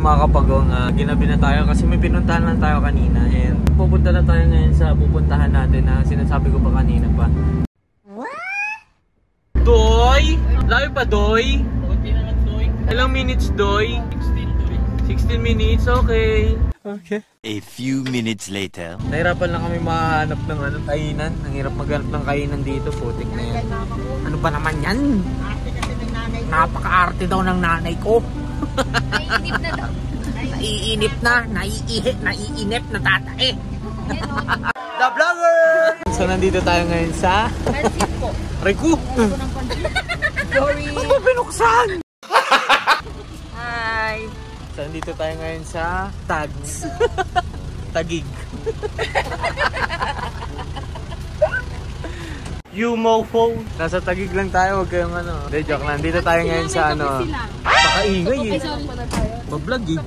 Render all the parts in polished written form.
mga kapagong, ginabi na tayo kasi may pinuntahan lang tayo kanina. And pupunta na tayo ngayon sa pupuntahan natin na sinasabi ko pa kanina pa. Doy! Layo pa, Doy? Ilang minutes, Doy? 16 minutes, okay. Okay. A few minutes later. Nahirapan lang kami makahanap ng kainan. Ang hirap maghanap ng kainan dito, putik na yan. Ano ba naman yan? Napaka-arte daw ng nanay ko. Naiinip na daw. Naiinip na, naiinip na tatae. The Vlogger! So nandito tayo ngayon sa... Pansit po. Riku! Sorry. Ba't mo binuksan? Hi. So nandito tayo ngayon sa Tags. Tagig. You mofo. Nasa Tagig lang tayo, huwag kayong ano. Hindi, joke lang. Dito tayo ngayon sa ano. Pakaingay eh. Mag-vlog eh.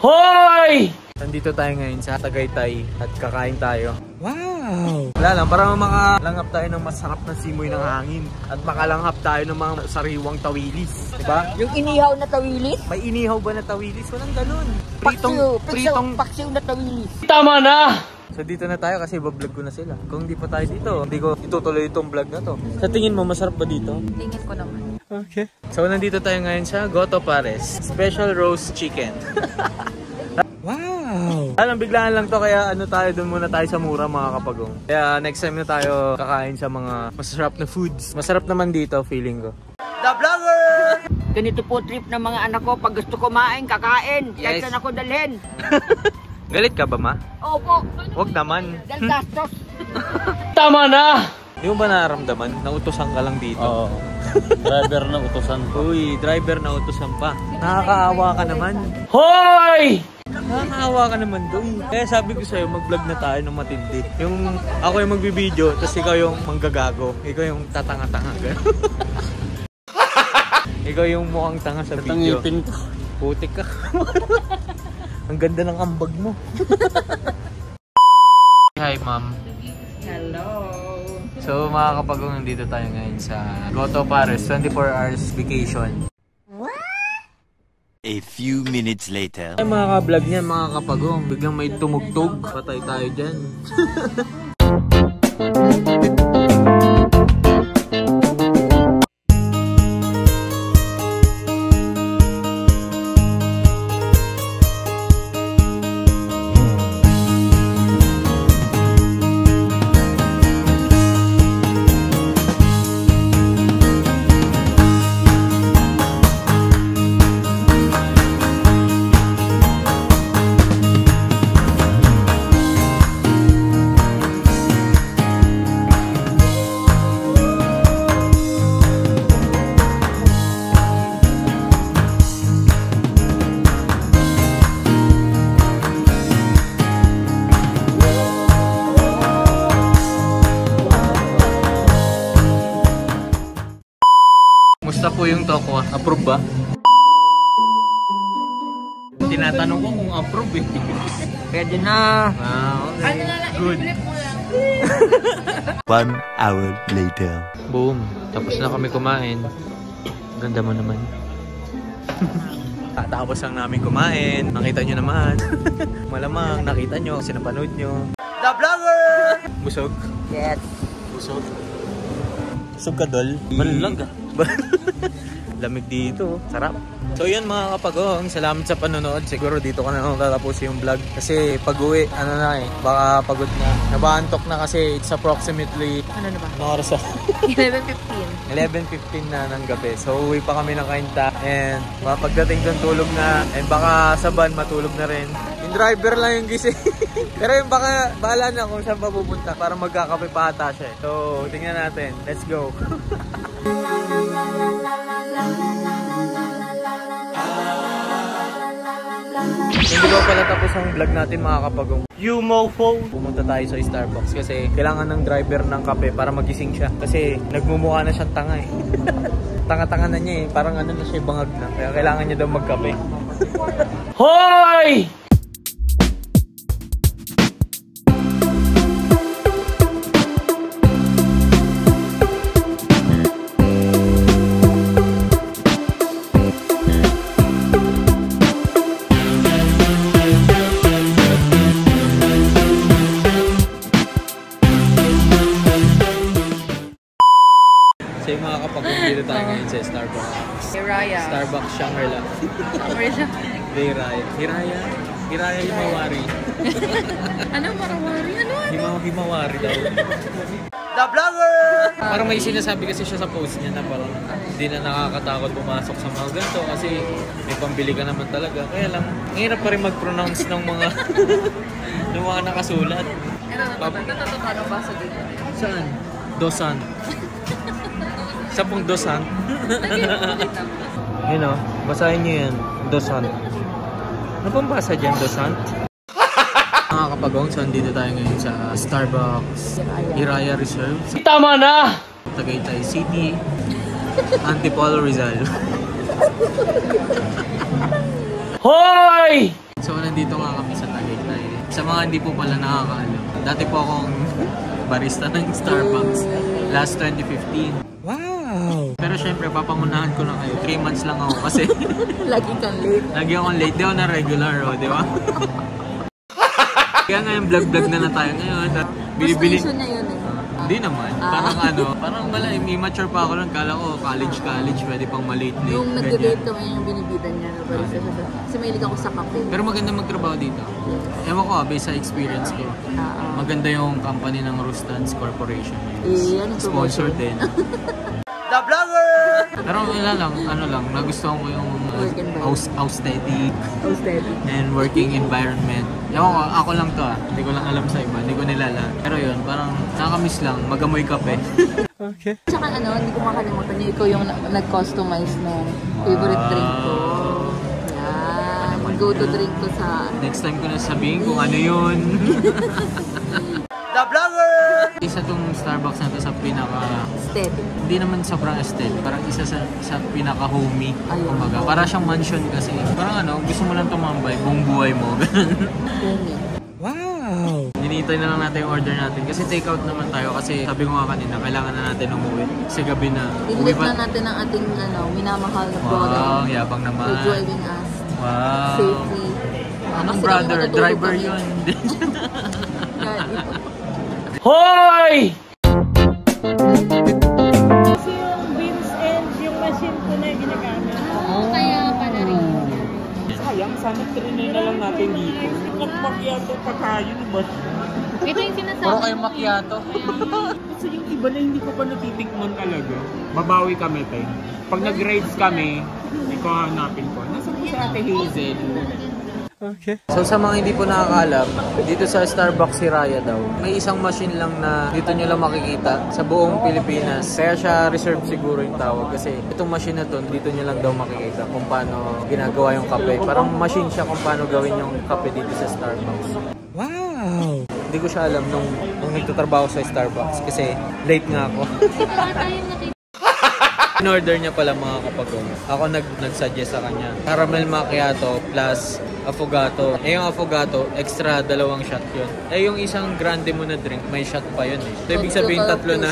Hoy! Nandito tayo ngayon sa Tagaytay at kakain tayo. Wow! Wala lang, para makalanghap tayo ng masarap na simoy ng hangin. At makalanghap tayo ng mga sariwang tawilis. Diba? Yung inihaw na tawilis? May inihaw ba na tawilis? Walang ganun. Paksiw na tawilis. Tama na! So dito na tayo kasi bablog ko na sila. Kung hindi pa tayo dito, hindi ko itutuloy itong vlog na to. Sa tingin mo, masarap ba dito? Tingin ko naman. Okay. So nandito tayo ngayon sa Goto Pares. Special roast chicken. Wow! Alam, biglaan lang to kaya ano tayo, doon muna tayo sa mura mga kapagong. Kaya next time na tayo kakain sa mga masarap na foods. Masarap naman dito, feeling ko. The Vlogger! Ganito po trip ng mga anak ko. Pag gusto kumain, kakain. Kahit saan ako dalhin. Galit ka ba, ma? Opo. Huwag naman. Dahil gastos. Tama na! Di mo ba nararamdaman? Nautusan ka lang dito? Oo. Driver na utusan ko. Uy, driver na utusan pa. Nakakaawa ka naman. Hoy! Nakakaawa ka naman doon. Kaya sabi ko sa'yo, mag-vlog na tayo ng matindi. Yung ako yung magbibideo, tapos ikaw yung manggagago. Ikaw yung tatanga-tanga. Ikaw yung mukhang tanga sa video. Tangipin ko. Putik ka. Ang ganda ng ambag mo. Hi, ma'am. Hello. So, mga kapagong, nandito tayo ngayon sa Goto Pares 24 hours vacation. A few minutes later. Ay, mga ka-vlog niyan, mga kapagong. Biglang may tumugtog. Patay tayo dyan. Musta po yung toko? Approve ba? Tinatanong ko kung approve eh. Pwede na. Okay. Good. 1 hour later. Boom. Tapos na kami kumain. Ganda mo naman. Tapos lang namin kumain. Nakita nyo naman. Malamang nakita nyo kasi napanood nyo. The Vlogger! Busog? Yes. Busog? Busog ka, Dol? Balilag ah. Lamig dito. Sarap. So yun mga kapagong, salamat sa panonood. Siguro dito ko na tatapos yung vlog. Kasi pag-uwi, ano na eh, baka pagod na. Nabaantok na kasi it's approximately... Ano na ba? Anong oras na? 11:15. 11:15 na ng gabi. So uwi pa kami ng Kainta. And pagdating doon tulog na. And baka sa van matulog na rin. Yung driver lang yung gising. Pero yung baka bahala na kung saan papupunta para magkakape pa ata siya. So tingnan natin. Let's go. Hindi ko pala tapos ang vlog natin mga kapagong. You mofo! Pumunta tayo sa Starbucks kasi kailangan ng driver ng kape para magising siya. Kasi nagmumukha na siyang tanga eh. Tanga-tanga na niya eh. Parang ano na siya, bangag na. Kaya kailangan niya daw magkape. Hoy! Hiraya Himawari. Ano, marawari? Ano? Himawari daw. The Vlogger! Parang may sinasabi kasi siya sa post niya na parang hindi na nakakatakot pumasok sa mga ganito kasi may pambili ka naman talaga. Kaya lang, mahirap pa rin mag-pronounce ng mga ng mga nakasulat. Ito paano basa dito? Saan? Dosan. Sa pong Dosan. Yun o, basahin niyo yan. Dosan. Ano pong basa dyan, Dosan? Mga kapagong, so dito tayo ngayon sa Starbucks Hiraya Reserve. Tama na! Tagaytay City, Antipolo, Rizal. Hoy! So nandito nga kami sa Tagaytay. Sa mga hindi po pala nakakaalam, dati po akong barista ng Starbucks last 2015. Wow! Pero syempre, papangunahan ko na kayo. 3 months lang ako kasi Lagi kang late. lagi akong late. Di ako na regular, di ba? Kaya ngayon vlog-vlog na tayo ngayon. Bili-bili. Frustration na yun eh. Hindi naman. Parang parang wala, immature pa ako lang. Kala ko college, pwede pang malate. Yung nag-date kami yung binibitan niya. Kasi mahilig ako sa kape. Pero maganda magtrabaho dito. Ewan ko, based sa experience ko. Maganda yung company ng Rustans Corporation. Ano Sponsor din. The Vlogger! Pero ano lang, nagustuhan ko yung aesthetic and working environment. Ewan ko, ako lang to hindi ko lang alam sa iba, hindi ko nilala. Pero yun, parang nakamiss lang, magamoy kape. Okay. Tsaka hindi ko makalimutan niya, ikaw yung nag-customize ng favorite drink ko. Yan, go-to drink ko sa... Next time ko na sabihin kung ano yun. The Vlogger! Isa tong Starbucks na to sa aesthetic. Hindi naman sobrang aesthetic, parang isa sa pinaka-homey. Kumbaga, para siyang mansion kasi. Parang gusto mo lang tumambay, buong buhay mo. Homey. Wow! Hinihintay na lang natin yung order natin kasi take out naman tayo kasi sabi ko nga kanina, kailangan na natin umuwi. Kasi gabi na. I-lift na natin ang ating minamahal na brother. Wow, yabang naman. For driving us. Wow. Safely. Anong brother? Driver yun. Hoy! Kasi yung beans and yung machine ko na ginagamit. Kaya pala rin. Sayang, sana trinay na lang natin dito. Nagpakyato pa tayo, diba? Ito yung sinasabi. Puro kayo macchiato. Kasi yung iba na hindi ko pa natitikman talaga. Babawi kami, tayo. Pag nag-grades kami, ikaw hanapin ko. Nasa po sa Ate Hazel. Okay. So sa mga hindi po nakakaalam, dito sa Starbucks Hiraya daw, may isang machine lang na dito nyo lang makikita sa buong Pilipinas. Kaya siya reserved siguro yung tawag kasi itong machine na to, dito nyo lang daw makikita kung paano ginagawa yung kape. Parang machine siya kung paano gawin yung kape dito sa Starbucks. Wow! Hindi ko siya alam nung nagtatrabaho sa Starbucks kasi late nga ako. In-order niya pala mga kapagong. Ako nag-suggest sa kanya. Caramel macchiato plus affogato. Yung affogato, extra 2 shot yun. Yung isang grande mo na drink, may shot pa yun eh. So, ibig sabihin 3 na.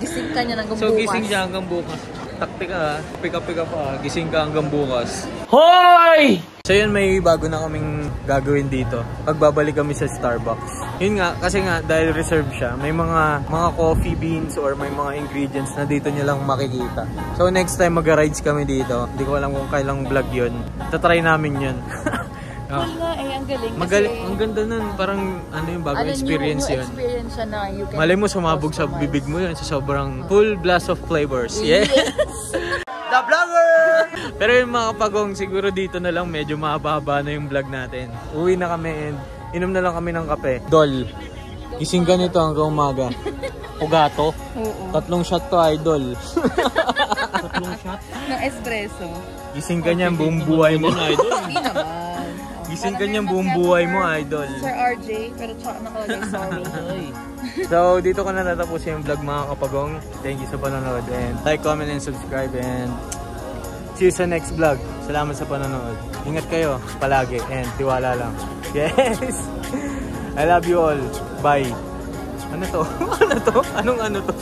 Gising ka niya hanggang bukas. So, gising siya hanggang bukas. Taktik ka, pika-pika pa. Gising ka hanggang bukas. Hoy! So yun, may bago na kaming gagawin dito. Pagbabalik kami sa Starbucks. Yun nga, kasi nga, dahil reserve siya, may mga coffee beans or may mga ingredients na dito nyo lang makikita. So next time mag-rides kami dito, hindi ko alam kung kailang vlog yun. Tatry namin yun. Ang galing. Ang ganda nun, parang yung bagong experience yun. Experience siya na you can... Malay mo, sumabog sa bibig mo yun sa sobrang full blast of flavors. Yes! The Vlogger! Pero yung mga kapagong, siguro dito na lang medyo mahaba na yung vlog natin. Uwi na kami and inom na lang kami ng kape. Dol. Gising ganito hanggang umaga. Pugato. 3 shot to, idol. 3 shot? Ng espresso. Gising ka niyan, buong buhay mo. Hindi naman. Gising ka niyan, buong buhay mo, idol. Sir RJ, pero tsaka nakalagay sorry. So, dito ko na natapusin yung vlog mga kapagong. Thank you sa panonood and like, comment, and subscribe and see you sa next vlog. Salamat sa panonood. Ingat kayo palagi and tiwala lang. Yes! I love you all. Bye. Ano to? Ano to? Anong ano to?